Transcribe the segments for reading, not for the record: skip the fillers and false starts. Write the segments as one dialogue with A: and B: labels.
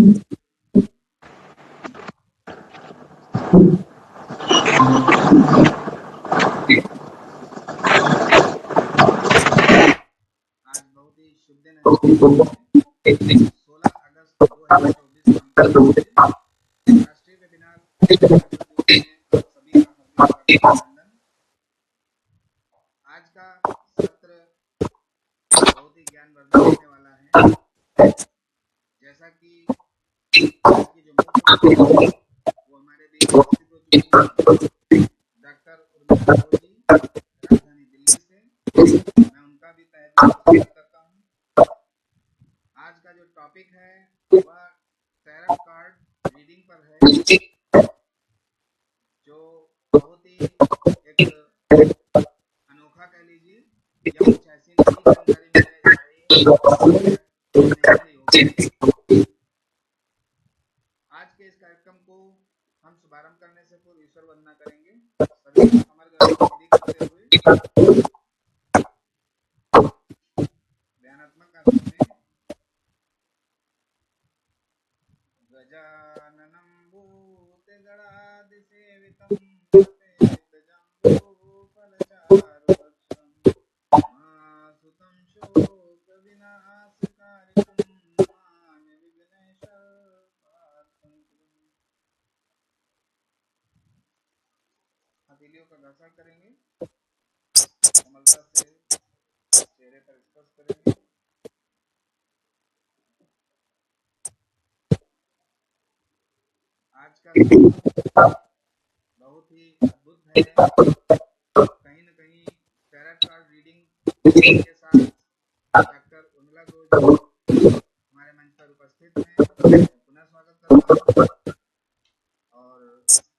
A: बहुत ही शुभ दिन है। 16 अगस्त 2024 राष्ट्रीय वेबिनार सभी का हार्दिक अभिनंदन। आज का सत्र बहुत ही ज्ञानवर्धक होने वाला है। जैसा कि आज की जो मुख्य अतिथि वो हमारे बीच उपस्थित हो चुकी हैं, डॉक्टर उर्मिला घोष जी, राजधानी दिल्ली से। मैं उनका भी तहे दिल से स्वागत करता हूँ। आज का जो टॉपिक है वह टैरट कार्ड रीडिंग पर है, जो बहुत ही एक अनोखा कह लीजिए या कुछ ऐसी नई जानकारी मिलने जा रही है नहीं होगी। आज के इस कार्यक्रम को हम शुभारंभ करने से पूर्व ईश्वर वंदना करेंगे। सभी समग्र विधि करते हुए ध्यानात्मक आसन में गजाननं भूतगणाधिसेवितं मासुतं शोकविनाशकारिणं नमामि विघ्नेश्वरपार्थं। हथेलियों का घर्षण करेंगे, कोमलता से चेहरे पर स्पर्श करेंगे। आज का बहुत ही अद्भुत है। कहीं न कहीं टैरट कार्ड रीडिंग के साथ डॉक्टर उर्मिला घोष हमारे मंच पर उपस्थित हैं। पुनः स्वागत करता हूँ और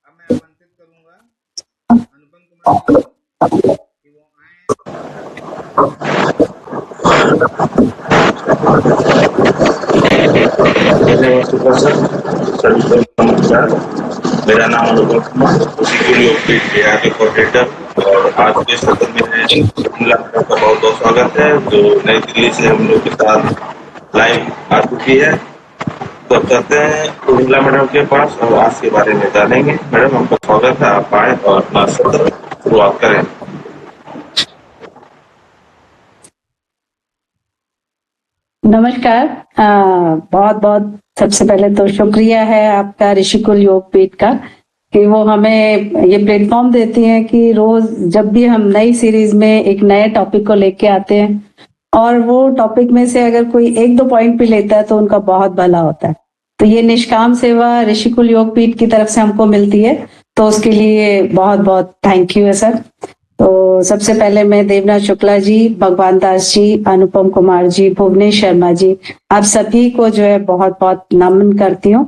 A: अब मैं आमंत्रित करूंगा अनुपम कुमार जी कि वो आए।
B: नमस्कार, मेरा नाम अनुपम कुमार, कोऑर्डिनेटर, और आज के सत्र में उर्मिला मैडम का बहुत बहुत स्वागत है, जो नई दिल्ली से हम लोग के साथ लाइव आ चुकी है। तो करते हैं उर्मिला मैडम के पास और आज के बारे में जानेंगे। मैडम, आपका स्वागत है, आप आए और अपना सत्र शुरुआत करें।
C: नमस्कार। बहुत बहुत सबसे पहले तो शुक्रिया है आपका ऋषिकुल योगपीठ का कि वो हमें ये प्लेटफॉर्म देती है कि रोज जब भी हम नई सीरीज में एक नए टॉपिक को लेके आते हैं और वो टॉपिक में से अगर कोई एक दो पॉइंट भी लेता है तो उनका बहुत भला होता है। तो ये निष्काम सेवा ऋषिकुल योगपीठ की तरफ से हमको मिलती है, तो उसके लिए बहुत बहुत थैंक यू है सर। तो सबसे पहले मैं देवनाथ शुक्ला जी, भगवान दास जी, अनुपम कुमार जी, भुवनेश शर्मा जी, आप सभी को जो है बहुत बहुत नमन करती हूँ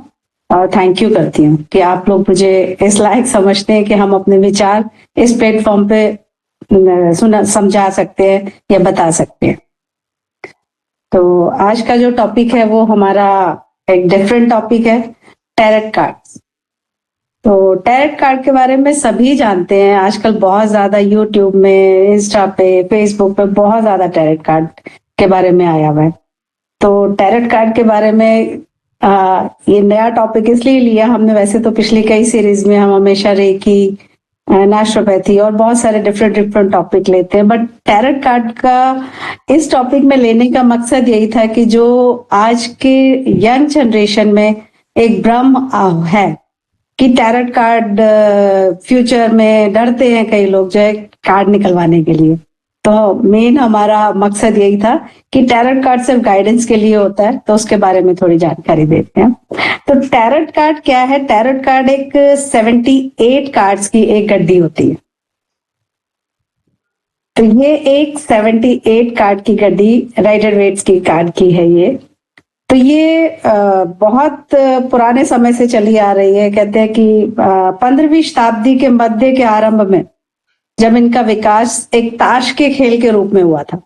C: और थैंक यू करती हूँ कि आप लोग मुझे इस लायक समझते हैं कि हम अपने विचार इस प्लेटफॉर्म पे समझा सकते हैं या बता सकते हैं। तो आज का जो टॉपिक है वो हमारा एक डिफरेंट टॉपिक है, टैरट कार्ड्स। तो टैरट कार्ड के बारे में सभी जानते हैं, आजकल बहुत ज्यादा यूट्यूब में, इंस्टा पे, फेसबुक पे बहुत ज्यादा टैरट कार्ड के बारे में आया हुआ है। तो टैरट कार्ड के बारे में ये नया टॉपिक इसलिए लिया हमने, वैसे तो पिछली कई सीरीज में हम हमेशा रेकी, नेचुरोपैथी और बहुत सारे डिफरेंट टॉपिक लेते हैं, बट टैरट कार्ड का इस टॉपिक में लेने का मकसद यही था कि जो आज के यंग जनरेशन में एक भ्रम है कि टैरट कार्ड फ्यूचर में डरते हैं कई लोग जो है कार्ड निकलवाने के लिए। तो मेन हमारा मकसद यही था कि टैरट कार्ड सिर्फ गाइडेंस के लिए होता है, तो उसके बारे में थोड़ी जानकारी देते हैं। तो टैरट कार्ड क्या है? टैरट कार्ड एक 78 कार्ड्स की एक गड्डी होती है। तो ये एक 78 कार्ड की गड्डी राइडर वेट्स की कार्ड की है ये। तो ये बहुत पुराने समय से चली आ रही है। कहते हैं कि 15वीं शताब्दी के मध्य के आरंभ में जब इनका विकास एक ताश के खेल के रूप में हुआ था,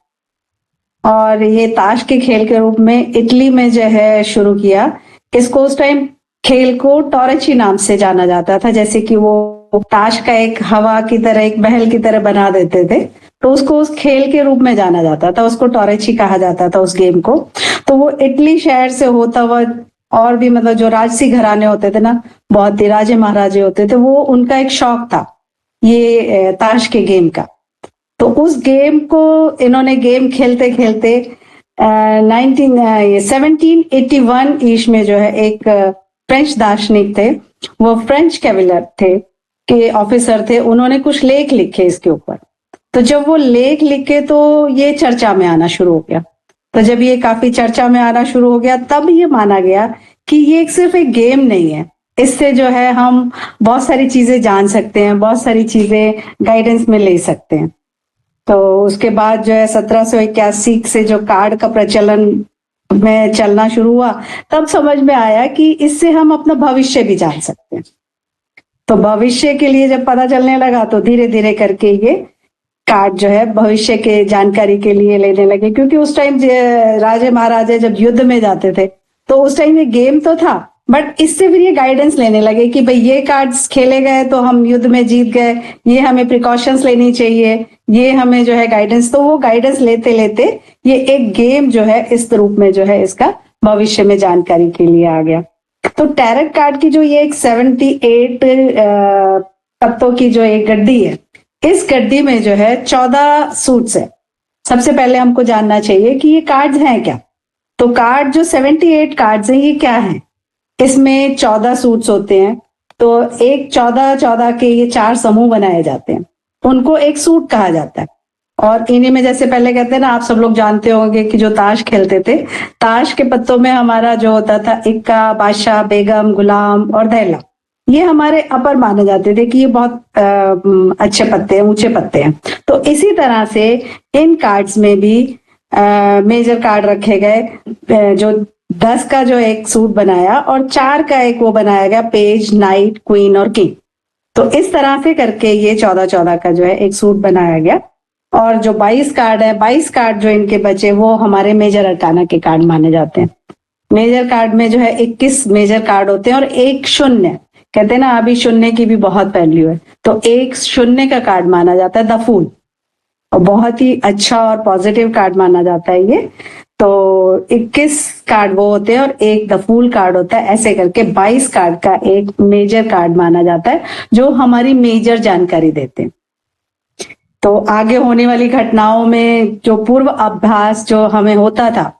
C: और ये ताश के खेल के रूप में इटली में जो है शुरू किया। इसको उस टाइम खेल को टोरेची नाम से जाना जाता था, जैसे कि वो ताश का एक हवा की तरह, एक महल की तरह बना देते थे, तो उसको उस खेल के रूप में जाना जाता था, उसको टोरेची कहा जाता था उस गेम को। तो वो इटली शहर से होता हुआ और भी मतलब जो राजसी घराने होते थे ना, बहुत ही राजे महाराजे होते थे, वो उनका एक शौक था ये ताश के गेम का। तो उस गेम को इन्होंने गेम खेलते खेलते 1781 ईश में जो है एक फ्रेंच दार्शनिक थे, वो फ्रेंच कैविलर थे के ऑफिसर थे, उन्होंने कुछ लेख लिखे इसके ऊपर। तो जब वो लेख लिखे तो ये चर्चा में आना शुरू हो गया। तो जब ये काफी चर्चा में आना शुरू हो गया तब ये माना गया कि ये सिर्फ एक गेम नहीं है, इससे जो है हम बहुत सारी चीजें जान सकते हैं, बहुत सारी चीजें गाइडेंस में ले सकते हैं। तो उसके बाद जो है 1781 से जो कार्ड का प्रचलन में चलना शुरू हुआ, तब समझ में आया कि इससे हम अपना भविष्य भी जान सकते हैं। तो भविष्य के लिए जब पता चलने लगा तो धीरे धीरे करके ये कार्ड जो है भविष्य के जानकारी के लिए लेने लगे, क्योंकि उस टाइम राजे महाराजे जब युद्ध में जाते थे तो उस टाइम ये गेम तो था, बट इससे फिर ये गाइडेंस लेने लगे कि भाई ये कार्ड्स खेले गए तो हम युद्ध में जीत गए, ये हमें प्रिकॉशंस लेनी चाहिए, ये हमें जो है गाइडेंस। तो वो गाइडेंस लेते लेते ये एक गेम जो है इस रूप में जो है इसका भविष्य में जानकारी के लिए आ गया। तो टैरट कार्ड की जो ये एक 78 पत्तों की जो एक गड्डी है, इस गड्डी में जो है 14 सूट्स है। सबसे पहले हमको जानना चाहिए कि ये कार्ड्स हैं क्या। तो कार्ड जो 78 कार्ड्स हैं ये क्या हैं? इसमें 14 सूट्स होते हैं, तो एक 14 के ये 4 समूह बनाए जाते हैं, उनको एक सूट कहा जाता है। और इन्हीं में जैसे पहले कहते हैं ना, आप सब लोग जानते होंगे कि जो ताश खेलते थे, ताश के पत्तों में हमारा जो होता था इक्का, बादशाह, बेगम, गुलाम और धैला, ये हमारे अपर माने जाते थे कि ये बहुत अच्छे पत्ते हैं, ऊंचे पत्ते हैं। तो इसी तरह से इन कार्ड्स में भी मेजर कार्ड रखे गए, जो 10 का जो एक सूट बनाया और 4 का एक वो बनाया गया, पेज, नाइट, क्वीन और किंग। तो इस तरह से करके ये 14 का जो है एक सूट बनाया गया। और जो 22 कार्ड है, 22 कार्ड जो इनके बचे वो हमारे मेजर अरकाना के कार्ड माने जाते हैं। मेजर कार्ड में जो है 21 मेजर कार्ड होते हैं और एक शून्य, कहते हैं ना अभी शून्य की भी बहुत वैल्यू है, तो एक शून्य का कार्ड माना जाता है द फूल, और बहुत ही अच्छा और पॉजिटिव कार्ड माना जाता है ये। तो 21 कार्ड वो होते हैं और एक द फूल कार्ड होता है। ऐसे करके 22 कार्ड का एक मेजर कार्ड माना जाता है जो हमारी मेजर जानकारी देते हैं। तो आगे होने वाली घटनाओं में जो पूर्व अभ्यास जो हमें होता था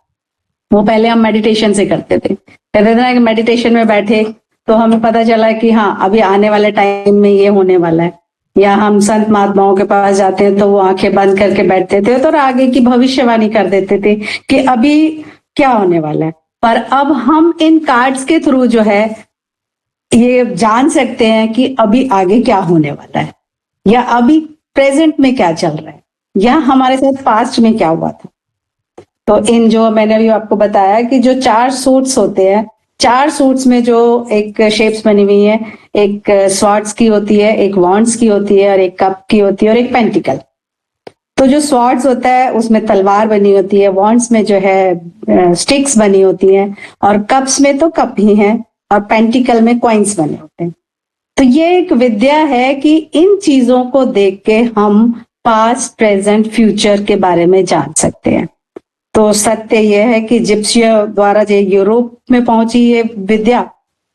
C: वो पहले हम मेडिटेशन से करते थे। कहते थे ना कि मेडिटेशन में बैठे तो हमें पता चला कि हाँ अभी आने वाले टाइम में ये होने वाला है, या हम संत महात्माओं के पास जाते हैं तो वो आंखें बंद करके बैठते थे तो आगे की भविष्यवाणी कर देते थे कि अभी क्या होने वाला है। पर अब हम इन कार्ड्स के थ्रू जो है ये जान सकते हैं कि अभी आगे क्या होने वाला है, या अभी प्रेजेंट में क्या चल रहा है, या हमारे साथ पास्ट में क्या हुआ था। तो इन जो मैंने अभी आपको बताया कि जो 4 सूट्स होते हैं, 4 सूट्स में जो एक शेप्स बनी हुई है, एक स्वॉर्ड्स की होती है, एक वॉन्ड्स की होती है, और एक कप की होती है, और एक पेंटिकल। तो जो स्वॉर्ड्स होता है उसमें तलवार बनी होती है, वॉन्ड्स में जो है स्टिक्स बनी होती है, और कप्स में तो कप ही है, और पेंटिकल में कॉइन्स बने होते हैं। तो ये एक विद्या है कि इन चीजों को देख के हम पास्ट, प्रेजेंट, फ्यूचर के बारे में जान सकते हैं। तो सत्य यह है कि जिप्सियों द्वारा जो यूरोप में पहुंची ये विद्या,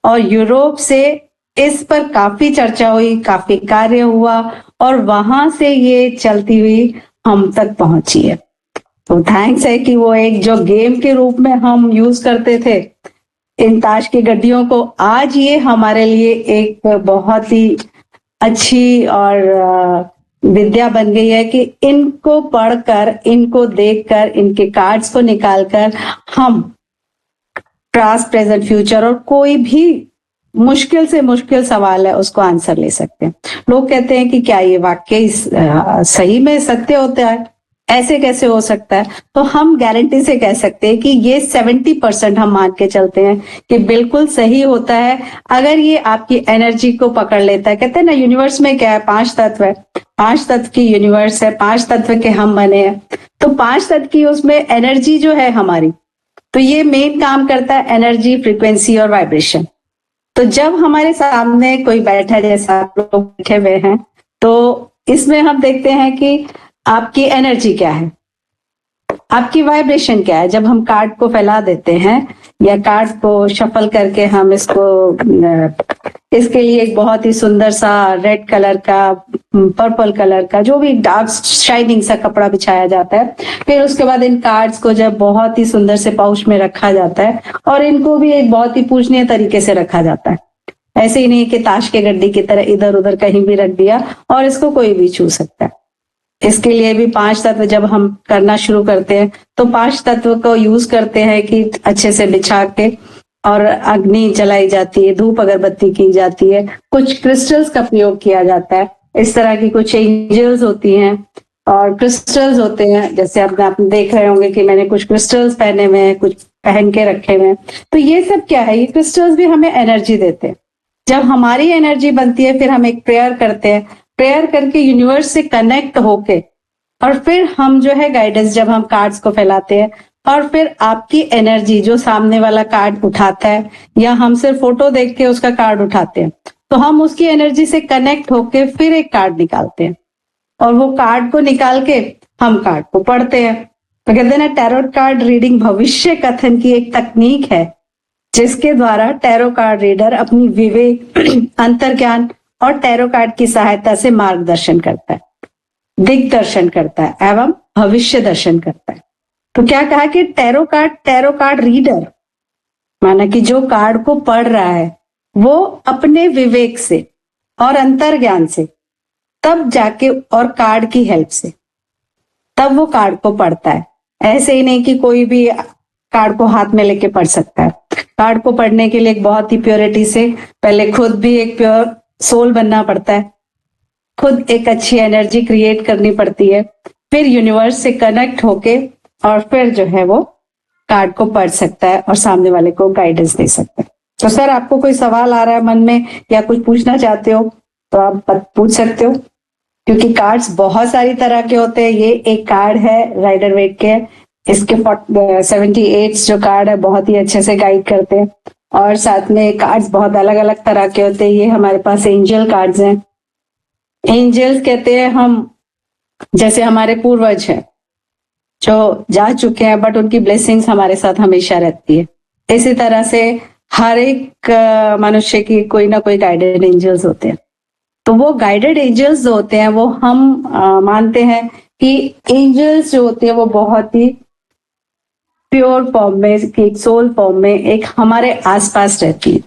C: और यूरोप से इस पर काफी चर्चा हुई, काफी कार्य हुआ, और वहां से ये चलती हुई हम तक पहुंची है। तो थैंक्स है कि वो एक जो गेम के रूप में हम यूज करते थे इन ताश की गड्डियों को, आज ये हमारे लिए एक बहुत ही अच्छी और विद्या बन गई है कि इनको पढ़कर, इनको देखकर, इनके कार्ड्स को निकालकर हम पास्ट, प्रेजेंट, फ्यूचर और कोई भी मुश्किल से मुश्किल सवाल है उसको आंसर ले सकते हैं। लोग कहते हैं कि क्या ये वाकई सही में सत्य होता है, ऐसे कैसे हो सकता है? तो हम गारंटी से कह सकते हैं कि ये 70% हम मान के चलते हैं कि बिल्कुल सही होता है, अगर ये आपकी एनर्जी को पकड़ लेता है। कहते हैं ना यूनिवर्स में क्या है, 5 तत्व है, 5 तत्व की यूनिवर्स है, 5 तत्व के हम बने हैं। तो 5 तत्व की उसमें एनर्जी जो है हमारी, तो ये मेन काम करता है एनर्जी, फ्रीक्वेंसी और वाइब्रेशन। तो जब हमारे सामने कोई बैठा है, जैसा आप लोग बैठे हुए हैं, तो इसमें हम देखते हैं कि आपकी एनर्जी क्या है, आपकी वाइब्रेशन क्या है। जब हम कार्ड को फैला देते हैं या कार्ड को शफल करके हम इसके लिए एक बहुत ही सुंदर सा रेड कलर का, पर्पल कलर का, जो भी डार्क शाइनिंग सा कपड़ा बिछाया जाता है। फिर उसके बाद इन कार्ड्स को जब बहुत ही सुंदर से पाउच में रखा जाता है और इनको भी एक बहुत ही पूजनीय तरीके से रखा जाता है। ऐसे ही नहीं कि ताश के गड्डी की तरह इधर उधर कहीं भी रख दिया और इसको कोई भी छू सकता है। इसके लिए भी 5 तत्व जब हम करना शुरू करते हैं तो 5 तत्व को यूज करते हैं कि अच्छे से बिछा के, और अग्नि जलाई जाती है, धूप अगरबत्ती की जाती है, कुछ क्रिस्टल्स का प्रयोग किया जाता है। इस तरह की कुछ एंजल्स होती हैं और क्रिस्टल्स होते हैं, जैसे आप देख रहे होंगे कि मैंने कुछ क्रिस्टल्स पहने हुए हैं, कुछ पहन के रखे हुए हैं। तो ये सब क्या है, ये क्रिस्टल्स भी हमें एनर्जी देते हैं। जब हमारी एनर्जी बनती है फिर हम एक प्रेयर करते हैं, प्रेयर करके यूनिवर्स से कनेक्ट होके, और फिर हम जो है गाइडेंस, जब हम कार्ड्स को फैलाते हैं और फिर आपकी एनर्जी जो सामने वाला कार्ड उठाता है, या हम सिर्फ फोटो देख के उसका कार्ड उठाते हैं, तो हम उसकी एनर्जी से कनेक्ट होके फिर एक कार्ड निकालते हैं और वो कार्ड को निकाल के हम कार्ड को पढ़ते हैं। तो कहते हैं ना, टैरोट कार्ड रीडिंग भविष्य कथन की एक तकनीक है जिसके द्वारा टैरो कार्ड रीडर अपनी विवेक, अंतर्ज्ञान और टैरो कार्ड की सहायता से मार्गदर्शन करता है, दिग्दर्शन करता है एवं भविष्य दर्शन करता है। तो क्या कहा कि टैरो कार्ड रीडर, माना कि जो कार्ड को पढ़ रहा है वो अपने विवेक से और अंतर्ज्ञान से तब जाके, और कार्ड की हेल्प से तब वो कार्ड को पढ़ता है। ऐसे ही नहीं कि कोई भी कार्ड को हाथ में लेके पढ़ सकता है। कार्ड को पढ़ने के लिए एक बहुत ही प्योरिटी से पहले खुद भी एक प्योर सोल बनना पड़ता है, खुद एक अच्छी एनर्जी क्रिएट करनी पड़ती है, फिर यूनिवर्स से कनेक्ट होके और फिर जो है वो कार्ड को पढ़ सकता है और सामने वाले को गाइडेंस दे सकता है। तो सर, आपको कोई सवाल आ रहा है मन में या कुछ पूछना चाहते हो तो आप पूछ सकते हो, क्योंकि कार्ड्स बहुत सारी तरह के होते हैं। ये एक कार्ड है राइडर वेट के, इसके 78 जो कार्ड है बहुत ही अच्छे से गाइड करते हैं, और साथ में कार्ड्स बहुत अलग अलग तरह के होते हैं। ये हमारे पास एंजल कार्ड्स हैं। एंजल्स कहते हैं हम, जैसे हमारे पूर्वज हैं जो जा चुके हैं, बट उनकी ब्लेसिंग्स हमारे साथ हमेशा रहती है। इसी तरह से हर एक मनुष्य की कोई ना कोई गाइडेड एंजल्स होते हैं। तो वो गाइडेड एंजल्स जो होते हैं वो हम मानते हैं कि एंजल्स जो होते हैं वो बहुत ही प्योर फॉर्म में, एक सोल फॉर्म में एक हमारे आसपास रहती है।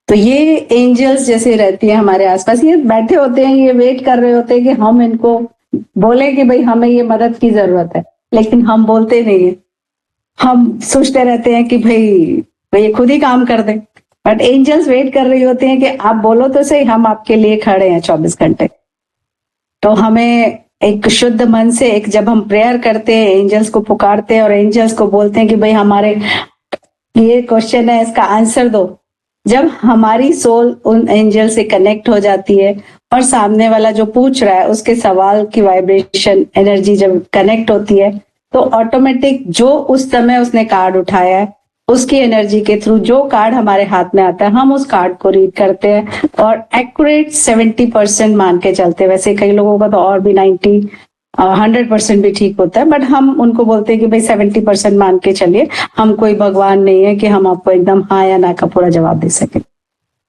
C: तो ये एंजल्स जैसे रहती है हमारे आसपास, ये बैठे होते हैं, ये वेट कर रहे होते हैं कि हम इनको बोले कि भाई हमें ये मदद की जरूरत है, लेकिन हम बोलते नहीं है। हम सोचते रहते हैं कि भाई ये खुद ही काम कर दे, बट एंजल्स वेट कर रही होते हैं कि आप बोलो तो सही, हम आपके लिए खड़े हैं 24 घंटे। तो हमें एक शुद्ध मन से, एक जब हम प्रेयर करते हैं, एंजल्स को पुकारते हैं और एंजल्स को बोलते हैं कि भाई हमारे ये क्वेश्चन है, इसका आंसर दो। जब हमारी सोल उन एंजल से कनेक्ट हो जाती है और सामने वाला जो पूछ रहा है उसके सवाल की वाइब्रेशन एनर्जी जब कनेक्ट होती है, तो ऑटोमेटिक जो उस समय उसने कार्ड उठाया है उसकी एनर्जी के थ्रू जो कार्ड हमारे हाथ में आता है, हम उस कार्ड को रीड करते हैं और एक्यूरेट 70% मान के चलते हैं। वैसे कई लोगों का तो और भी 100% भी ठीक होता है, बट हम उनको बोलते हैं कि भाई 70% मान के चलिए, हम कोई भगवान नहीं है कि हम आपको एकदम हाँ या ना का पूरा जवाब दे सके,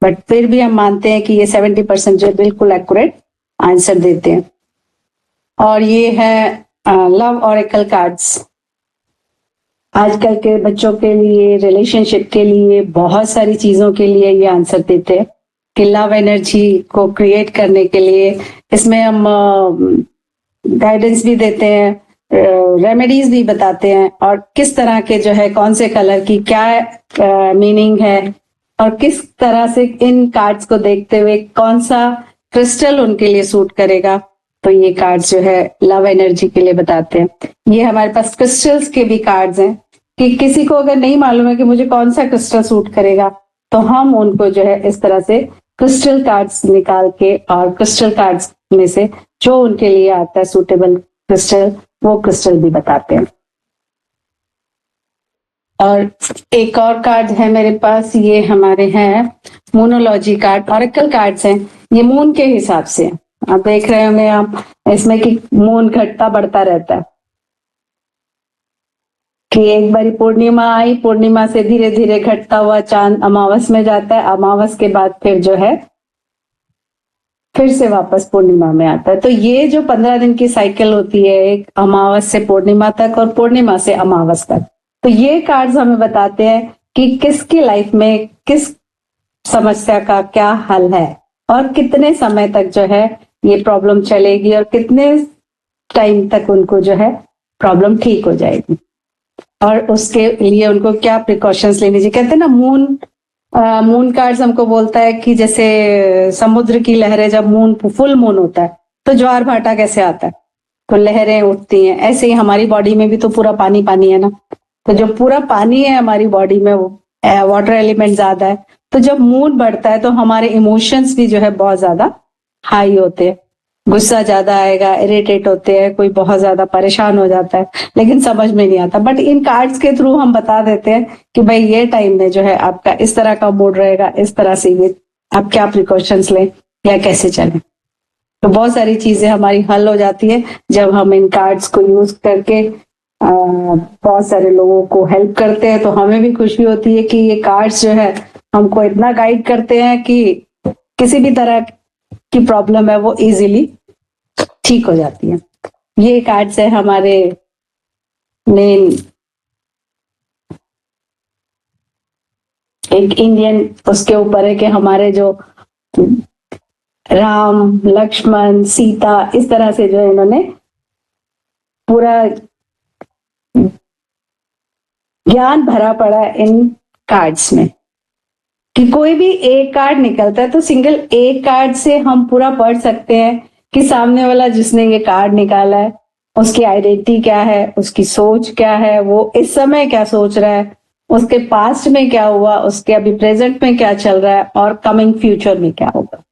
C: बट फिर भी हम मानते हैं कि ये 70% जो बिल्कुल एक्यूरेट आंसर देते हैं। और ये है लव ऑरेकल कार्ड्स। आजकल के बच्चों के लिए, रिलेशनशिप के लिए, बहुत सारी चीजों के लिए ये आंसर देते हैं कि लव एनर्जी को क्रिएट करने के लिए इसमें हम गाइडेंस भी देते हैं, रेमेडीज भी बताते हैं, और किस तरह के जो है कौन से कलर की क्या मीनिंग है, और किस तरह से इन कार्ड्स को देखते हुए कौन सा क्रिस्टल उनके लिए सूट करेगा। तो ये कार्ड्स जो है लव एनर्जी के लिए बताते हैं। ये हमारे पास क्रिस्टल्स के भी कार्ड्स हैं कि किसी को अगर नहीं मालूम है कि मुझे कौन सा क्रिस्टल सूट करेगा, तो हम उनको जो है इस तरह से क्रिस्टल कार्ड्स निकाल के, और क्रिस्टल कार्ड्स में से जो उनके लिए आता है सूटेबल क्रिस्टल, वो क्रिस्टल भी बताते हैं। और एक और कार्ड है मेरे पास, ये हमारे हैं मूनोलॉजी कार्ड। ऑरेकल कार्ड्स हैं, ये मून के हिसाब से, आप देख रहे होंगे आप इसमें कि मून घटता बढ़ता रहता है। कि एक बारी पूर्णिमा आई, पूर्णिमा से धीरे धीरे घटता हुआ चांद अमावस में जाता है, अमावस के बाद फिर जो है फिर से वापस पूर्णिमा में आता है। तो ये जो 15 दिन की साइकिल होती है, एक अमावस से पूर्णिमा तक और पूर्णिमा से अमावस तक, तो ये कार्ड्स हमें बताते हैं कि किसकी लाइफ में किस समस्या का क्या हल है और कितने समय तक जो है ये प्रॉब्लम चलेगी और कितने टाइम तक उनको जो है प्रॉब्लम ठीक हो जाएगी और उसके लिए उनको क्या प्रिकॉशंस लेनी चाहिए। कहते हैं ना, मून कार्ड्स हमको बोलता है कि जैसे समुद्र की लहरें, जब फुल मून होता है तो ज्वार भाटा कैसे आता है, तो लहरें उठती हैं, ऐसे ही हमारी बॉडी में भी तो पूरा पानी पानी है ना। तो जो पूरा पानी है हमारी बॉडी में, वो वाटर एलिमेंट ज्यादा है, तो जब मून बढ़ता है तो हमारे इमोशंस भी जो है बहुत ज्यादा हाई होते हैं, गुस्सा ज्यादा आएगा, इरिटेट होते हैं, कोई बहुत ज्यादा परेशान हो जाता है, लेकिन समझ में नहीं आता। बट इन कार्ड्स के थ्रू हम बता देते हैं कि भाई ये टाइम में जो है आपका इस तरह का मूड रहेगा, इस तरह से ये आप क्या प्रिकॉशंस लें या कैसे चलें। तो बहुत सारी चीजें हमारी हल हो जाती है जब हम इन कार्ड्स को यूज करके बहुत सारे लोगों को हेल्प करते हैं। तो हमें भी खुशी होती है कि ये कार्ड्स जो है हमको इतना गाइड करते हैं कि किसी भी तरह की प्रॉब्लम है वो इजीली ठीक हो जाती है। ये कार्ड्स है हमारे मेन, एक इंडियन उसके ऊपर है कि हमारे जो राम, लक्ष्मण, सीता, इस तरह से जो इन्होंने पूरा ज्ञान भरा पड़ा है इन कार्ड्स में कि कोई भी एक कार्ड निकलता है तो सिंगल एक कार्ड से हम पूरा पढ़ सकते हैं कि सामने वाला जिसने ये कार्ड निकाला है उसकी आइडेंटिटी क्या है, उसकी सोच क्या है, वो इस समय क्या सोच रहा है, उसके पास्ट में क्या हुआ, उसके अभी प्रेजेंट में क्या चल रहा है और कमिंग फ्यूचर में क्या होगा।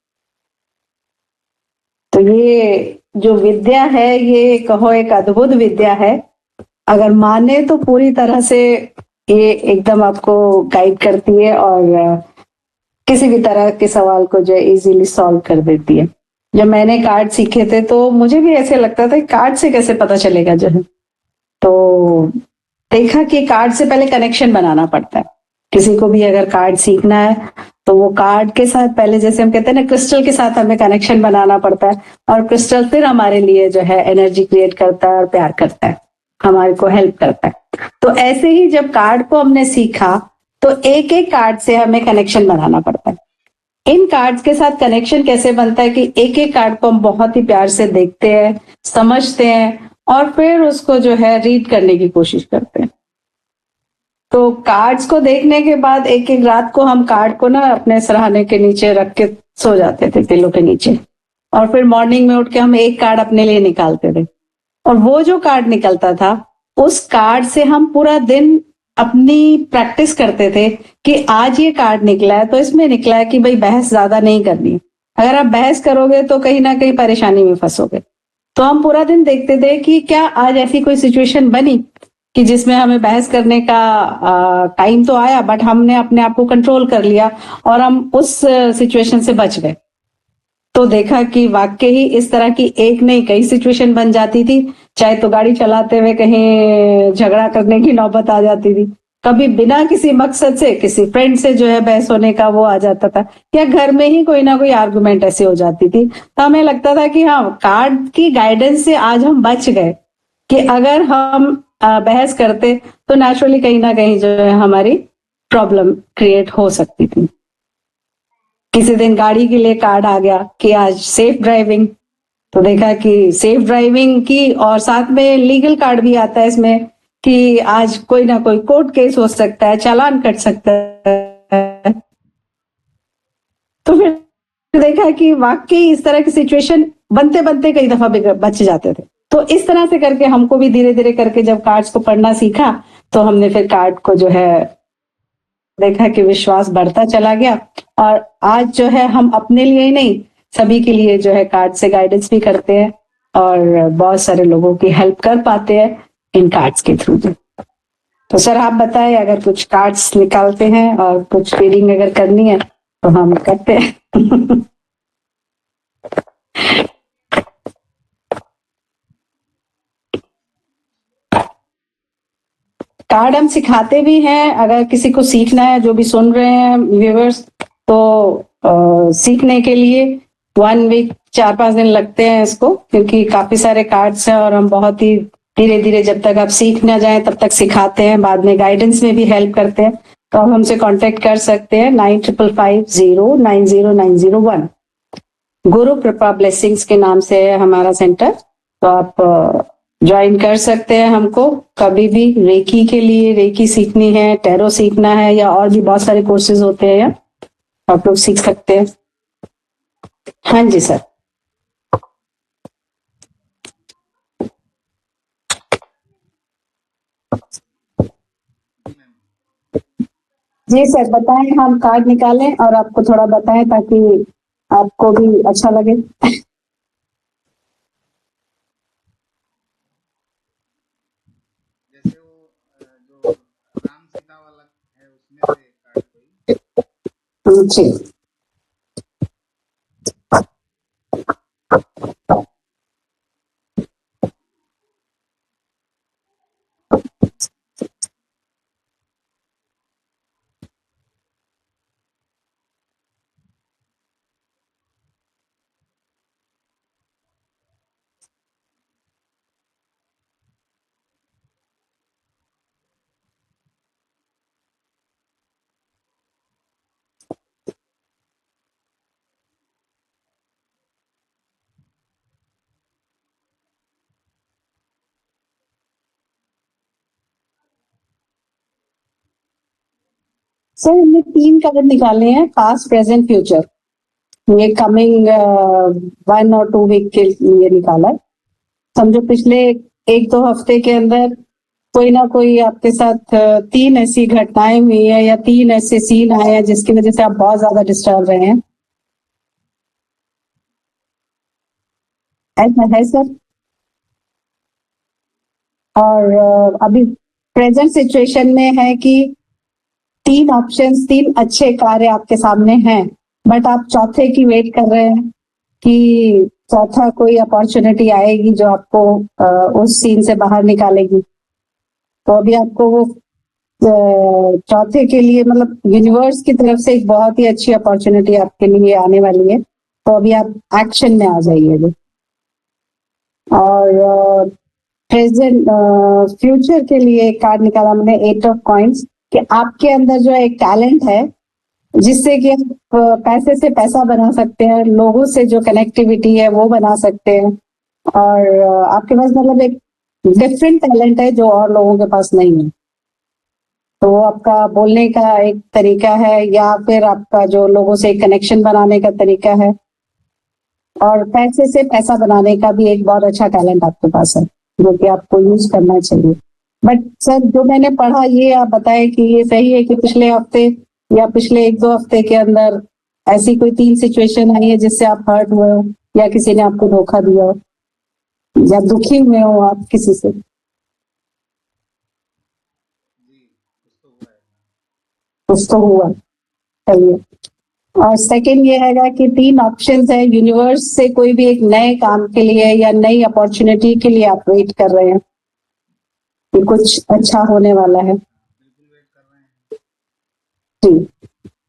C: तो ये जो विद्या है, ये कहो एक अद्भुत विद्या है। अगर माने तो पूरी तरह से ये एकदम आपको गाइड करती है और किसी भी तरह के सवाल को जो है इजीली सॉल्व कर देती है। जब मैंने कार्ड सीखे थे तो मुझे भी ऐसे लगता था कि कार्ड से कैसे पता चलेगा जो है, तो देखा कि कार्ड से पहले कनेक्शन बनाना पड़ता है। किसी को भी अगर कार्ड सीखना है तो वो कार्ड के साथ पहले, जैसे हम कहते हैं ना, क्रिस्टल के साथ हमें कनेक्शन बनाना पड़ता है और क्रिस्टल फिर हमारे लिए जो है एनर्जी क्रिएट करता है और प्यार करता है, हमारे को हेल्प करता है। तो ऐसे ही जब कार्ड को हमने सीखा तो एक एक कार्ड से हमें कनेक्शन बनाना पड़ता है। इन कार्ड्स के साथ कनेक्शन कैसे बनता है कि एक एक कार्ड को हम बहुत ही प्यार से देखते हैं, समझते हैं और फिर उसको जो है रीड करने की कोशिश करते हैं। तो कार्ड्स को देखने के बाद एक एक रात को हम कार्ड को ना अपने सराहने के नीचे रख के सो जाते थे, पिलो के नीचे, और फिर मॉर्निंग में उठ के हम एक कार्ड अपने लिए निकालते थे और वो जो कार्ड निकलता था उस कार्ड से हम पूरा दिन अपनी प्रैक्टिस करते थे कि आज ये कार्ड निकला है तो इसमें निकला है कि भाई बहस ज्यादा नहीं करनी। अगर आप बहस करोगे तो कहीं ना कहीं परेशानी में फंसोगे। तो हम पूरा दिन देखते थे कि क्या आज ऐसी कोई सिचुएशन बनी कि जिसमें हमें बहस करने का टाइम तो आया, बट हमने अपने आप को कंट्रोल कर लिया और हम उस सिचुएशन से बच गए। तो देखा कि वाकई ही इस तरह की एक नहीं कई सिचुएशन बन जाती थी। चाहे तो गाड़ी चलाते हुए कहीं झगड़ा करने की नौबत आ जाती थी, कभी बिना किसी मकसद से किसी फ्रेंड से जो है बहस होने का वो आ जाता था, या घर में ही कोई ना कोई आर्गुमेंट ऐसी हो जाती थी। तो हमें लगता था कि हाँ, कार्ड की गाइडेंस से आज हम बच गए कि अगर हम बहस करते तो नेचुरली कहीं ना कहीं जो है हमारी प्रॉब्लम क्रिएट हो सकती थी। किसी दिन गाड़ी के लिए कार्ड आ गया कि आज सेफ ड्राइविंग, तो देखा कि सेफ ड्राइविंग की और साथ में लीगल कार्ड भी आता है इसमें कि आज कोई ना कोई कोर्ट केस हो सकता है, चालान कट सकता है। तो फिर देखा कि वाकई इस तरह की सिचुएशन बनते बनते कई दफा बच जाते थे। तो इस तरह से करके हमको भी धीरे धीरे करके जब कार्ड्स को पढ़ना सीखा तो हमने फिर कार्ड को जो है देखा कि विश्वास बढ़ता चला गया और आज जो है हम अपने लिए ही नहीं सभी के लिए जो है कार्ड से गाइडेंस भी करते हैं और बहुत सारे लोगों की हेल्प कर पाते हैं इन कार्ड्स के थ्रू। तो सर आप बताएं, अगर कुछ कार्ड्स निकालते हैं और कुछ रीडिंग अगर करनी है तो हम करते हैं। कार्ड हम सिखाते भी हैं, अगर किसी को सीखना है, जो भी सुन रहे हैं व्यूअर्स, तो सीखने के लिए 1 वीक 4-5 दिन लगते हैं इसको, क्योंकि काफी सारे कार्ड्स हैं और हम बहुत ही धीरे धीरे, जब तक आप सीख ना जाए तब तक सिखाते हैं, बाद में गाइडेंस में भी हेल्प करते हैं। तो आप हमसे कांटेक्ट कर सकते हैं 9555090901। गुरु कृपा ब्लेसिंग्स के नाम से है हमारा सेंटर। तो आप ज्वाइन कर सकते हैं हमको कभी भी। रेकी के लिए, रेकी सीखनी है, टैरो सीखना है, या और भी बहुत सारे कोर्सेज होते हैं यहाँ, आप लोग सीख सकते हैं। हाँ जी सर। जी सर, बताएं, हम कार्ड निकालें और आपको थोड़ा बताएं ताकि आपको भी अच्छा लगे।
A: जैसे वो जो राम सीता वाला है उसमें से कार्ड कोई।
C: जी सर, हमने 3 कार्ड निकाले हैं, पास्ट प्रेजेंट फ्यूचर। ये कमिंग 1 और 2 वीक के लिए निकाला है। समझो पिछले 1-2 हफ्ते के अंदर कोई ना कोई आपके साथ 3 ऐसी घटनाएं हुई है या 3 ऐसे सीन आए हैं जिसकी वजह से आप बहुत ज्यादा डिस्टर्ब रहे हैं। ऐसा है सर। और अभी प्रेजेंट सिचुएशन में है कि 3 ऑप्शंस, 3 अच्छे कार्य आपके सामने हैं, बट आप चौथे की वेट कर रहे हैं कि चौथा कोई अपॉर्चुनिटी आएगी जो आपको उस सीन से बाहर निकालेगी। तो अभी आपको वो चौथे के लिए, मतलब यूनिवर्स की तरफ से एक बहुत ही अच्छी अपॉर्चुनिटी आपके लिए आने वाली है। तो अभी आप एक्शन में आ जाइए अभी। और प्रेजेंट फ्यूचर के लिए एक कार्ड निकाला हमने, 8 ऑफ कॉइन्स, कि आपके अंदर जो एक टैलेंट है जिससे कि आप पैसे से पैसा बना सकते हैं, लोगों से जो कनेक्टिविटी है वो बना सकते हैं। और आपके पास मतलब एक डिफरेंट टैलेंट है जो और लोगों के पास नहीं है। तो वो आपका बोलने का एक तरीका है, या फिर आपका जो लोगों से कनेक्शन बनाने का तरीका है, और पैसे से पैसा बनाने का भी एक बहुत अच्छा टैलेंट आपके पास है जो कि आपको यूज करना चाहिए। बट सर, जो मैंने पढ़ा, ये आप बताएं कि ये सही है कि पिछले हफ्ते या पिछले 1-2 हफ्ते के अंदर ऐसी कोई 3 सिचुएशन आई है जिससे आप हर्ट हुए हो, या किसी ने आपको धोखा दिया हो, या दुखी हुए हो आप किसी से?
A: जी कुछ तो हुआ है।
C: कुछ तो हुआ, सही है। और सेकंड ये हैगा कि 3 ऑप्शंस है, यूनिवर्स से कोई भी एक नए काम के लिए या नई अपॉर्चुनिटी के लिए आप वेट कर रहे हैं कि कुछ अच्छा होने वाला है।
A: बिल्कुल वेट कर रहे हैं।
C: जी।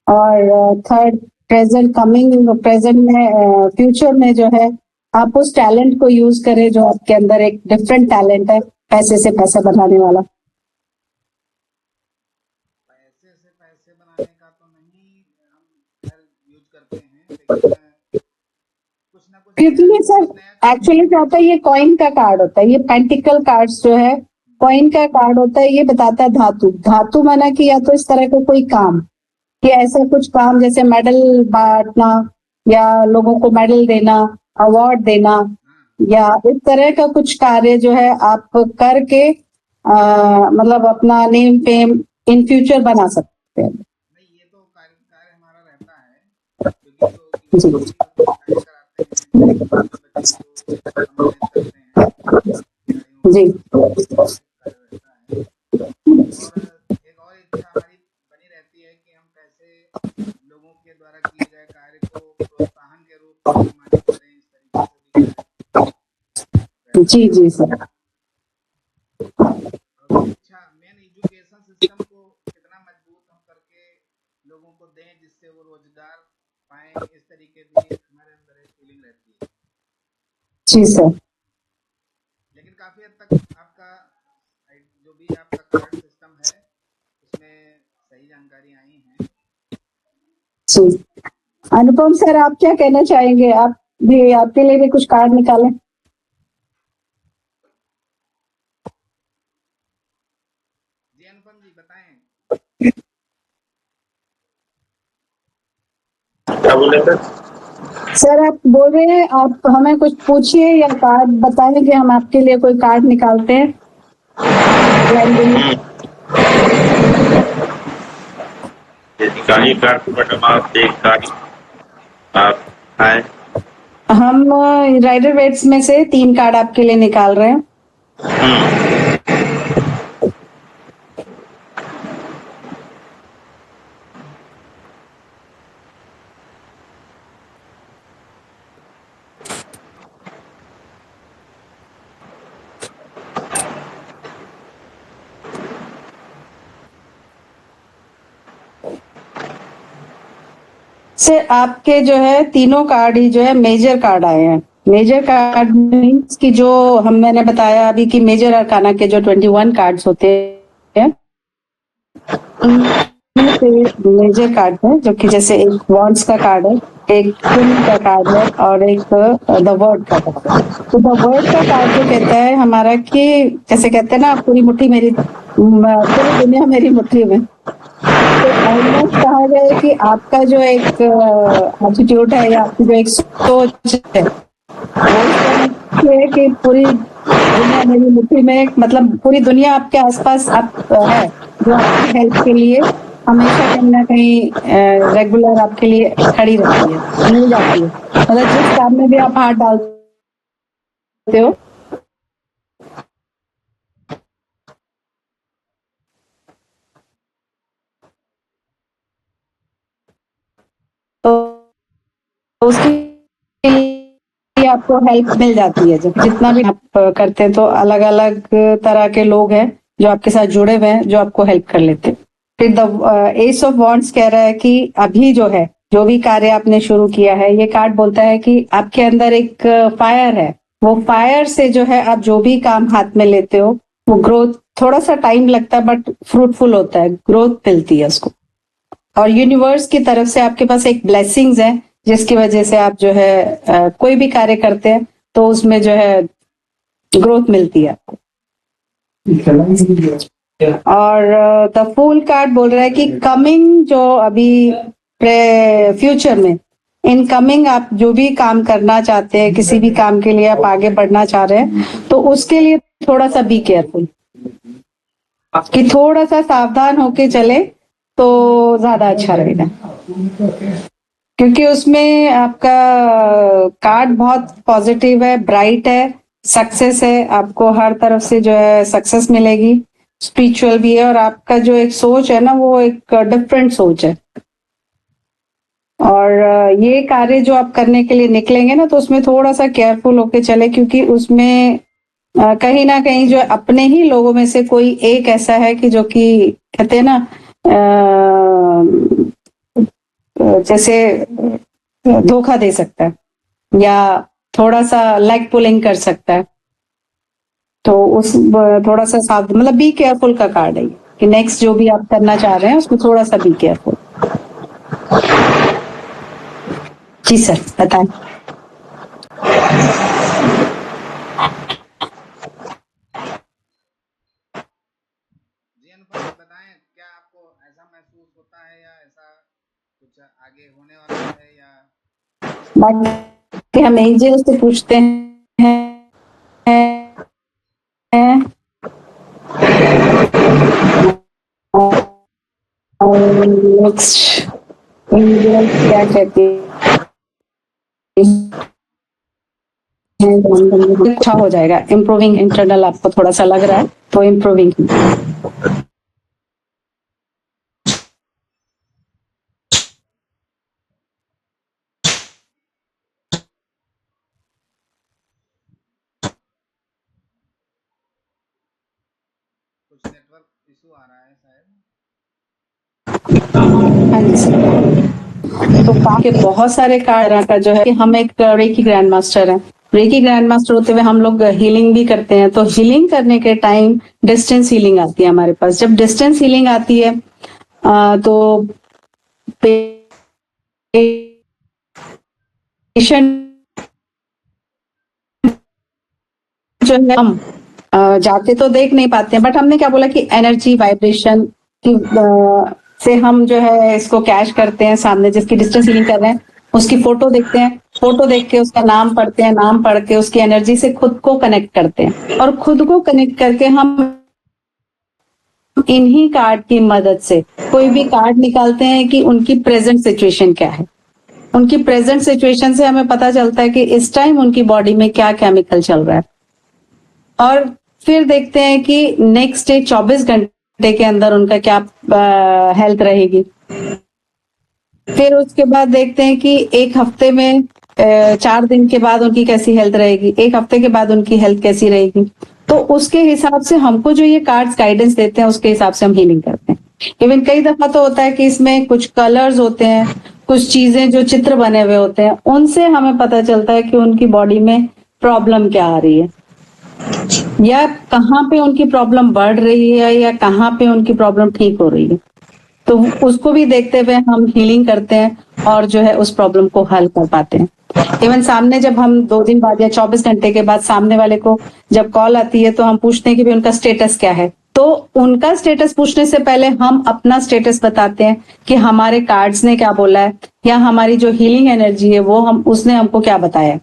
C: और थर्ड, प्रेजेंट कमिंग, प्रेजेंट में, फ्यूचर में जो है, आप उस टैलेंट को यूज करें जो आपके अंदर एक डिफरेंट टैलेंट है, पैसे से पैसा बनाने वाला।
A: पैसे से पैसे बनाने का तो नहीं हम खैर यूज करते हैं, लेकिन कुछ ना कुछ
C: क्योंकि ये सर
A: नया
C: एक्चुअली क्या होता है, ये कॉइन का कार्ड होता है, ये पेंटिकल कार्ड्स जो है कॉइन का कार्ड होता है। ये बताता है धातु, धातु माना कि या तो इस तरह का कोई काम, कि ऐसा कुछ काम जैसे मेडल बांटना, या लोगों को मेडल देना, अवार्ड देना,
A: हाँ
C: या इस तरह का कुछ कार्य जो है आप करके मतलब अपना नेम फेम इन फ्यूचर बना सकते हैं।
A: नहीं, ये तो कार्य कार्य हमारा रहता है, क्योंकि जो
C: जी
A: यूनिवर्स भी जो कार्य कराते हैं, जो बच्चे को सम्मानित करते हैं, खिलाड़ियों
C: जी
A: को, तो कार्य रहता है। और एक और इच्छा हमारी बनी रहती है कि हम कैसे लोगों के द्वारा किए गए कार्य को प्रोत्साहन के रूप में सम्मानित करें, इस तरीके से भी कार्य रहता
C: जी
A: है।
C: जी सर।
A: और इच्छा मेन एजुकेशन इस तरीके भी हमारे अंदर एक फीलिंग रहती है।
C: जी सर।
A: लेकिन काफी हद तक आपका जो भी आपका कार्ड सिस्टम है उसमें सही जानकारी आई है।
C: जी अनुपम सर, आप क्या कहना चाहेंगे? आप भी, आपके लिए भी कुछ कार्ड निकालें।
A: जी अनुपम जी बताएं।
B: क्या बोले सर?
C: सर आप बोल रहे हैं, आप हमें कुछ पूछिए या कार्ड बताएं कि हम आपके लिए कोई कार्ड निकालते हैं।
B: ये निकालिए कार्ड मैडम, आप एक कार्ड आप आए।
C: हम राइडर वेट्स में से 3 कार्ड आपके लिए निकाल रहे हैं। सर आपके जो है तीनों कार्ड ही जो है मेजर कार्ड आए हैं। मेजर कार्ड मीन्स कि जो मैंने बताया अभी कि मेजर अरकाना के जो 21 कार्ड्स होते हैं उनमें से मेजर कार्ड है, जो कि जैसे एक वॉन्ड्स का कार्ड है, एक क्वीन का कार्ड है और एक द वर्ड का कार्ड है। तो द वर्ड का कार्ड जो कहता है हमारा कि जैसे कहते हैं ना, पूरी मुट्ठी मेरी, पूरी दुनिया मेरी मुट्ठी में। तो ऑलमोस्ट कहा जाए कि आपका जो एक एटीट्यूड है या आपकी जो एक सोच है वो इस तरह की है कि पूरी दुनिया मेरी मुट्ठी में, मतलब पूरी दुनिया आपके आसपास आप है, जो आपकी हेल्प के लिए हमेशा कहीं ना कहीं रेगुलर आपके लिए खड़ी रहती है, मिल जाती है। मतलब जिस काम में भी आप हाथ डालते हो तो उसकी लिए आपको हेल्प मिल जाती है। जब जितना भी आप करते हैं तो अलग अलग तरह के लोग हैं जो आपके साथ जुड़े हुए हैं, जो आपको हेल्प कर लेते हैं। फिर द एस ऑफ वॉन्ड्स कह रहा है कि अभी जो है, जो भी कार्य आपने शुरू किया है, ये कार्ड बोलता है कि आपके अंदर एक फायर है। वो फायर से जो है आप जो भी काम हाथ में लेते हो वो ग्रोथ, थोड़ा सा टाइम लगता है बट फ्रूटफुल होता है, ग्रोथ मिलती है उसको। और यूनिवर्स की तरफ से आपके पास एक ब्लेसिंग्स है जिसकी वजह से आप जो है कोई भी कार्य करते हैं तो उसमें जो है ग्रोथ मिलती है आपको। और द फूल कार्ड बोल रहा है कि कमिंग, जो अभी फ्यूचर में, इन कमिंग आप जो भी काम करना चाहते हैं, किसी भी काम के लिए आप आगे बढ़ना चाह रहे हैं, तो उसके लिए थोड़ा सा बी केयरफुल, कि थोड़ा सा सावधान होके चले तो ज्यादा अच्छा रहेगा। क्योंकि उसमें आपका कार्ड बहुत पॉजिटिव है, ब्राइट है, सक्सेस है, आपको हर तरफ से जो है सक्सेस मिलेगी, स्पिरिचुअल भी है, और आपका जो एक सोच है ना वो एक डिफरेंट सोच है। और ये कार्य जो आप करने के लिए निकलेंगे ना तो उसमें थोड़ा सा केयरफुल होके चले, क्योंकि उसमें कहीं ना कहीं जो अपने ही लोगों में से कोई एक ऐसा है कि जो कि कहते हैं ना जैसे धोखा दे सकता है या थोड़ा सा लेग पुलिंग कर सकता है। तो उस थोड़ा सा सावधान, मतलब बी केयरफुल का कार्ड है कि नेक्स्ट जो भी आप करना चाह रहे हैं उसमें थोड़ा सा बी केयरफुल। जी सर बताएं।
A: जी अनुपम जी बताएं, क्या आपको ऐसा महसूस होता है या ऐसा कुछ आगे होने वाला है या?
C: बाकी हम एंजल से पूछते हैं नेक्स्ट एंजल क्या कहती है। अच्छा हो जाएगा, इम्प्रूविंग इंटरनल आपको थोड़ा सा लग रहा है तो इम्प्रूविंग।
A: कुछ नेटवर्क इशू आ रहा है शायद।
C: हाँ जी सर। तो के बहुत सारे कार्ड का जो है कि हम एक रेकी ग्रैंड मास्टर हैं। रेकी ग्रैंड मास्टर होते हुए हम लोग हीलिंग भी करते हैं। तो हीलिंग करने के टाइम डिस्टेंस हीलिंग आती है हमारे पास। जब डिस्टेंस हीलिंग आती है तो पेशेंट जो है हम जाके तो देख नहीं पाते हैं, बट हमने क्या बोला कि एनर्जी वाइब्रेशन की से हम जो है इसको कैश करते हैं। सामने जिसकी डिस्टेंस हीलिंग कर रहे हैं उसकी फोटो देखते हैं, फोटो देख के उसका नाम पढ़ते हैं, नाम पढ़ के उसकी एनर्जी से खुद को कनेक्ट करते हैं, और खुद को कनेक्ट करके हम इन्हीं कार्ड की मदद से कोई भी कार्ड निकालते हैं कि उनकी प्रेजेंट सिचुएशन क्या है। उनकी प्रेजेंट सिचुएशन से हमें पता चलता है कि इस टाइम उनकी बॉडी में क्या केमिकल चल रहा है, और फिर देखते हैं कि नेक्स्ट डे 24 घंटे के अंदर उनका क्या हेल्थ रहेगी। फिर उसके बाद देखते हैं कि एक हफ्ते में 4 दिन के बाद उनकी कैसी हेल्थ रहेगी, एक हफ्ते के बाद उनकी हेल्थ कैसी रहेगी। तो उसके हिसाब से हमको जो ये कार्ड्स गाइडेंस देते हैं उसके हिसाब से हम हीलिंग करते हैं। इवन कई दफा तो होता है कि इसमें कुछ कलर्स होते हैं, कुछ चीजें जो चित्र बने हुए होते हैं, उनसे हमें पता चलता है कि उनकी बॉडी में प्रॉब्लम क्या आ रही है, या कहाँ पे उनकी प्रॉब्लम बढ़ रही है, या कहाँ पे उनकी प्रॉब्लम ठीक हो रही है। तो उसको भी देखते हुए हम हीलिंग करते हैं और जो है उस प्रॉब्लम को हल कर पाते हैं। इवन सामने जब हम 2 दिन बाद या 24 घंटे के बाद सामने वाले को जब कॉल आती है तो हम पूछते हैं कि भाई उनका स्टेटस क्या है। तो उनका स्टेटस पूछने से पहले हम अपना स्टेटस बताते हैं कि हमारे कार्ड्स ने क्या बोला है, या हमारी जो हीलिंग एनर्जी है वो उसने हमको क्या बताया।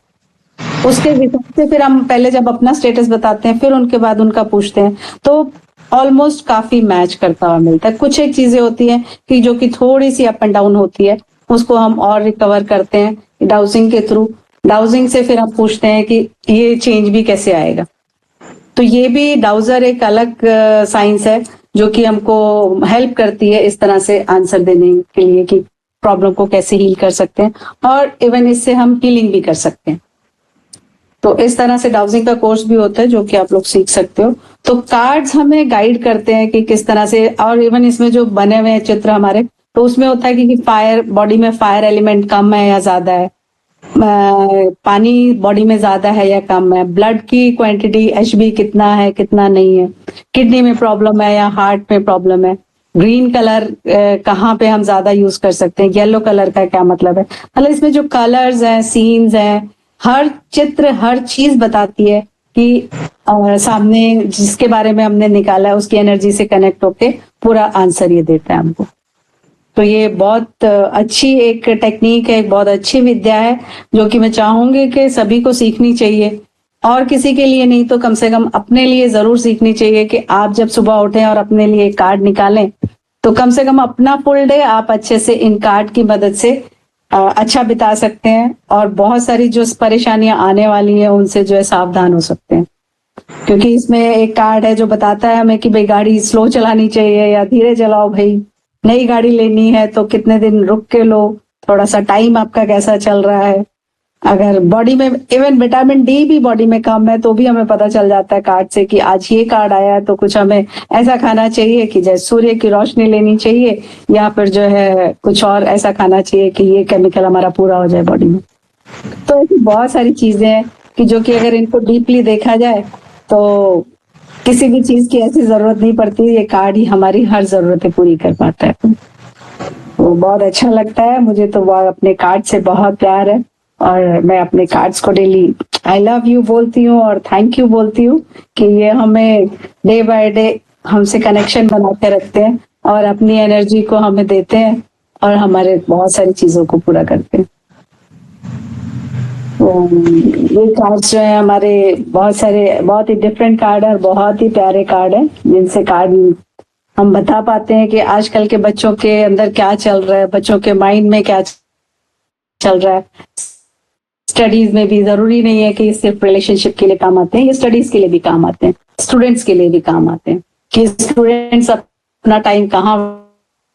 C: उसके हिसाब से फिर हम पहले जब अपना स्टेटस बताते हैं फिर उनके बाद उनका पूछते हैं, तो ऑलमोस्ट काफी मैच करता हुआ मिलता है। कुछ एक चीजें होती हैं कि जो कि थोड़ी सी अप एंड डाउन होती है, उसको हम और रिकवर करते हैं डाउजिंग के थ्रू। डाउजिंग से फिर हम पूछते हैं कि ये चेंज भी कैसे आएगा। तो ये भी डाउजर एक अलग साइंस है जो कि हमको हेल्प करती है इस तरह से आंसर देने के लिए कि प्रॉब्लम को कैसे हील कर सकते हैं, और इवन इससे हम हीलिंग भी कर सकते हैं। तो इस तरह से डाउजिंग का कोर्स भी होता है जो कि आप लोग सीख सकते हो। तो कार्ड्स हमें गाइड करते हैं कि किस तरह से, और इवन इसमें जो बने हुए हैं चित्र हमारे, तो उसमें होता है कि फायर, बॉडी में फायर एलिमेंट कम है या ज्यादा है, पानी बॉडी में ज्यादा है या कम है, ब्लड की क्वांटिटी एचबी कितना है कितना नहीं है, किडनी में प्रॉब्लम है या हार्ट में प्रॉब्लम है, ग्रीन कलर कहाँ पे हम ज्यादा यूज कर सकते हैं, येलो कलर का क्या मतलब है। मतलब इसमें जो कलर्स हैं, सीन्स हैं, हर चित्र हर चीज बताती है कि सामने जिसके बारे में हमने निकाला है उसकी एनर्जी से कनेक्ट होके पूरा आंसर ये देता है हमको। तो ये बहुत अच्छी एक टेक्निक है, बहुत अच्छी विद्या है जो कि मैं चाहूंगी कि सभी को सीखनी चाहिए, और किसी के लिए नहीं तो कम से कम अपने लिए जरूर सीखनी चाहिए कि आप जब सुबह उठें और अपने लिए कार्ड निकालें तो कम से कम अपना फुल डे आप अच्छे से इन कार्ड की मदद से अच्छा बिता सकते हैं, और बहुत सारी जो परेशानियां आने वाली हैं उनसे जो है सावधान हो सकते हैं। क्योंकि इसमें एक कार्ड है जो बताता है हमें कि भाई गाड़ी स्लो चलानी चाहिए या धीरे चलाओ, भाई नई गाड़ी लेनी है तो कितने दिन रुक के लो, थोड़ा सा टाइम आपका कैसा चल रहा है। अगर बॉडी में इवन विटामिन डी भी बॉडी में कम है तो भी हमें पता चल जाता है कार्ड से कि आज ये कार्ड आया है तो कुछ हमें ऐसा खाना चाहिए कि जैसे सूर्य की रोशनी लेनी चाहिए, या फिर जो है कुछ और ऐसा खाना चाहिए कि ये केमिकल हमारा पूरा हो जाए बॉडी में। तो ऐसी बहुत सारी चीजें हैं कि जो कि अगर इनको डीपली देखा जाए तो किसी भी चीज की ऐसी जरूरत नहीं पड़ती, ये कार्ड ही हमारी हर जरूरतें पूरी कर पाता है। तो बहुत अच्छा लगता है मुझे, तो वो अपने कार्ड से बहुत प्यार है, और मैं अपने कार्ड्स को डेली आई लव यू बोलती हूँ और थैंक यू बोलती हूँ कि ये हमें डे बाय डे हमसे कनेक्शन बना के रखते हैं और अपनी एनर्जी को हमें देते हैं और हमारे बहुत सारी चीजों को पूरा करते हैं। तो ये कार्ड्स जो है हमारे बहुत सारे बहुत ही डिफरेंट कार्ड है और बहुत ही प्यारे कार्ड है, जिनसे कार्ड हम बता पाते हैं कि आजकल के बच्चों के अंदर क्या चल रहा है, बच्चों के माइंड में क्या चल रहा है। स्टडीज में भी जरूरी नहीं है कि सिर्फ रिलेशनशिप के लिए काम आते हैं, ये स्टडीज के लिए भी काम आते हैं, स्टूडेंट्स के लिए भी काम आते हैं कि स्टूडेंट्स अपना टाइम कहाँ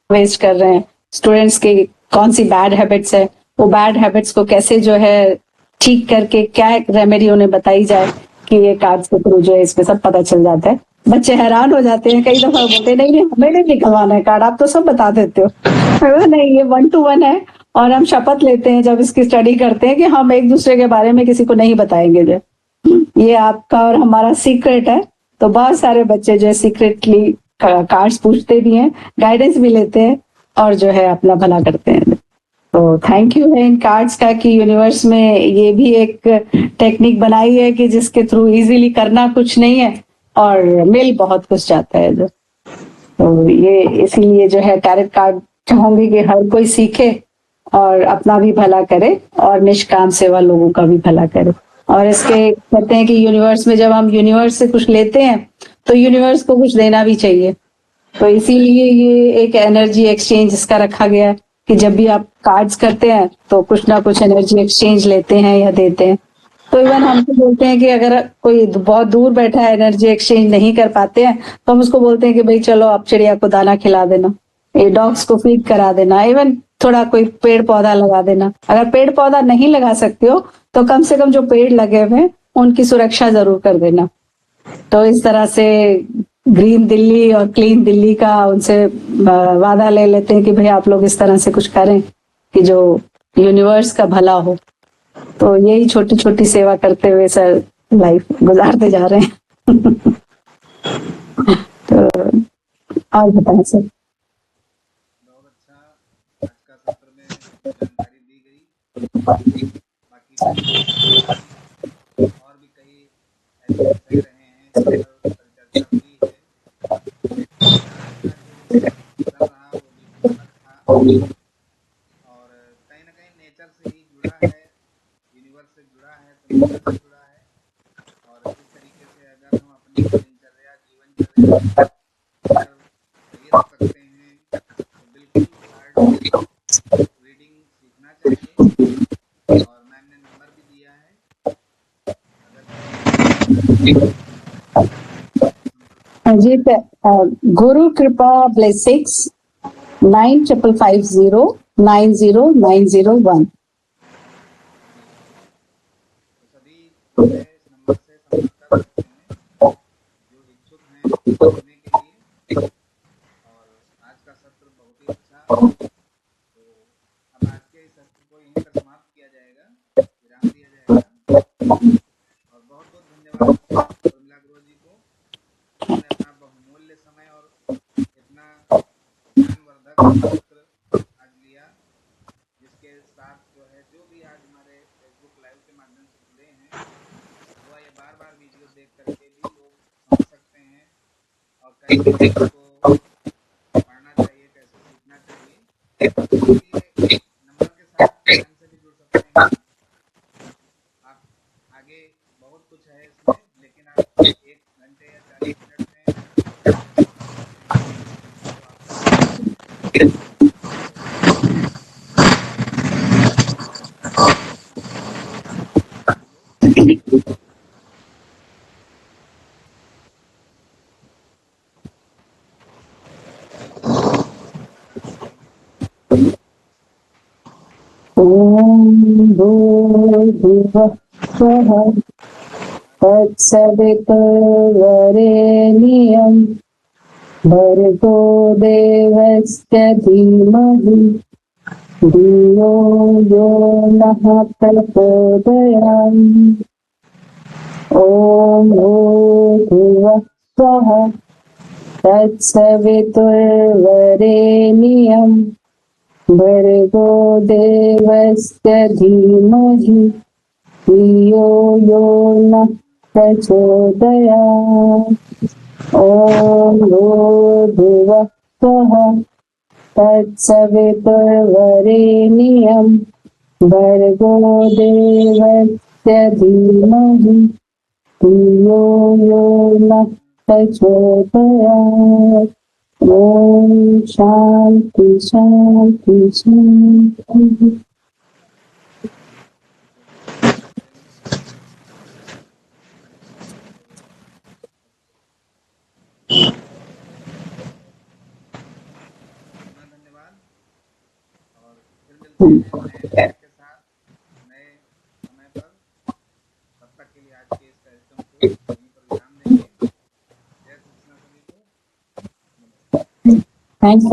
C: वेस्ट कर रहे हैं, स्टूडेंट्स के कौन सी बैड हैबिट्स है, वो बैड हैबिट्स को कैसे जो है ठीक करके क्या रेमेडी उन्हें बताई जाए, कि ये कार्ड्स के थ्रू जो है इसमें सब पता चल जाता है। बच्चे हैरान हो जाते हैं, कई दफा बोलते हैं नहीं हमें नहीं निकलवाना है कार्ड, आप तो सब बता देते हो। नहीं, ये 1 to 1 है और हम शपथ लेते हैं जब इसकी स्टडी करते हैं कि हम एक दूसरे के बारे में किसी को नहीं बताएंगे। जो ये आपका और हमारा सीक्रेट है। तो बहुत सारे बच्चे जो है सीक्रेटली कार्ड्स पूछते भी हैं, गाइडेंस भी लेते हैं और जो है अपना भला करते हैं। तो थैंक यू है इन कार्ड्स का कि यूनिवर्स में ये भी एक टेक्निक बनाई है कि जिसके थ्रू इजीली करना कुछ नहीं है और मिल बहुत कुछ जाता है। जो तो ये इसीलिए जो है टैरेट कार्ड चाहूंगी कि हर कोई सीखे और अपना भी भला करे और निष्काम सेवा लोगों का भी भला करे। और इसके कहते हैं कि यूनिवर्स में जब हम यूनिवर्स से कुछ लेते हैं तो यूनिवर्स को कुछ देना भी चाहिए। तो इसीलिए ये एक एनर्जी एक्सचेंज इसका रखा गया है कि जब भी आप कार्ड्स करते हैं तो कुछ ना कुछ एनर्जी एक्सचेंज लेते हैं या देते हैं। तो इवन हमको बोलते हैं कि अगर कोई बहुत दूर बैठा है एनर्जी एक्सचेंज नहीं कर पाते हैं तो हम उसको बोलते हैं कि भाई चलो आप चिड़िया को दाना खिला देना, ये डॉग्स को फीड करा देना, इवन थोड़ा कोई पेड़ पौधा लगा देना। अगर पेड़ पौधा नहीं लगा सकते हो तो कम से कम जो पेड़ लगे हुए हैं उनकी सुरक्षा जरूर कर देना। तो इस तरह से ग्रीन दिल्ली और क्लीन दिल्ली का उनसे वादा ले लेते हैं कि भाई आप लोग इस तरह से कुछ करें कि जो यूनिवर्स का भला हो। तो यही छोटी छोटी सेवा करते हुए सर लाइफ गुजारते जा रहे हैं। तो और बताएं सर।
A: बहुत अच्छा आज का सत्र में जानकारी दी गई। बाकी और भी कई ऐसे विषय रहे हैं जिन पर चर्चा हुई है। चल रहा वो बिल्कुल अलग था और कहीं ना कहीं नेचर से ही जुड़ा है, यूनिवर्स से जुड़ा है तो नेचर से जुड़ा है। और इस तरीके से अगर हम अपनी दिनचर्या जीवनचर्या अगर सही रख सकते हैं तो बिल्कुल कार्ड रीडिंग सीखना चाहिए। और मैम ने नंबर भी दिया है, अगर किसी
C: जी गुरु कृपा ब्लेसिंग्स 9550909001।
A: तो सभी जो है इस नंबर से संपर्क कर सकते हैं जो इच्छुक हैं सीखने के लिए। और आज का सत्र बहुत ही अच्छा। तो अब आज के इस सत्र को यहीं पर समाप्त किया जाएगा, विराम दिया जाएगा। और बहुत बहुत धन्यवाद उर्मिला गुरु जी को, उन्होंने अपना बहुमूल्य समय और इतना ज्ञानवर्धक सत्र आज लिया, जिसके साथ जो है जो भी आज हमारे फेसबुक लाइव के माध्यम से जुड़े हैं वह ये बार बार वीडियो देख करके भी लोग समझ सकते हैं और कैसे इसको पढ़ना चाहिए, कैसे सीखना चाहिए। इसलिए नंबर के साथ स्वयं से भी जुड़ सकते हैं आप। आगे बहुत कुछ है इसमें, लेकिन आप 1 घंटे या 40 मिनट में
C: ओम भूर्भुवः स्वः तत्सवितुर्वरेण्यं भर्गो देवस्य धीमहि धियो यो नः प्रचोदयात्। ॐ भूर्भुवः स्वः तत्सवितुर्वरेण्यं भर्गो देवस्य धीमहि धियो यो नः प्रचोदयात्। ॐ भूर्भुवः स्वः तत्सवितुर्वरेण्यं भर्गो देवस्य धीमहि धियो यो नः प्रचोदयात्। ओम शांति शांति शांति।
A: धन्यवाद। और फिर मिलते हैं नए टॉपिक के साथ नए समय पर। तब तक के लिए आज के इस कार्यक्रम को यहीं पर विराम देंगे। जय श्री कृष्ण सभी को।
C: Thank you.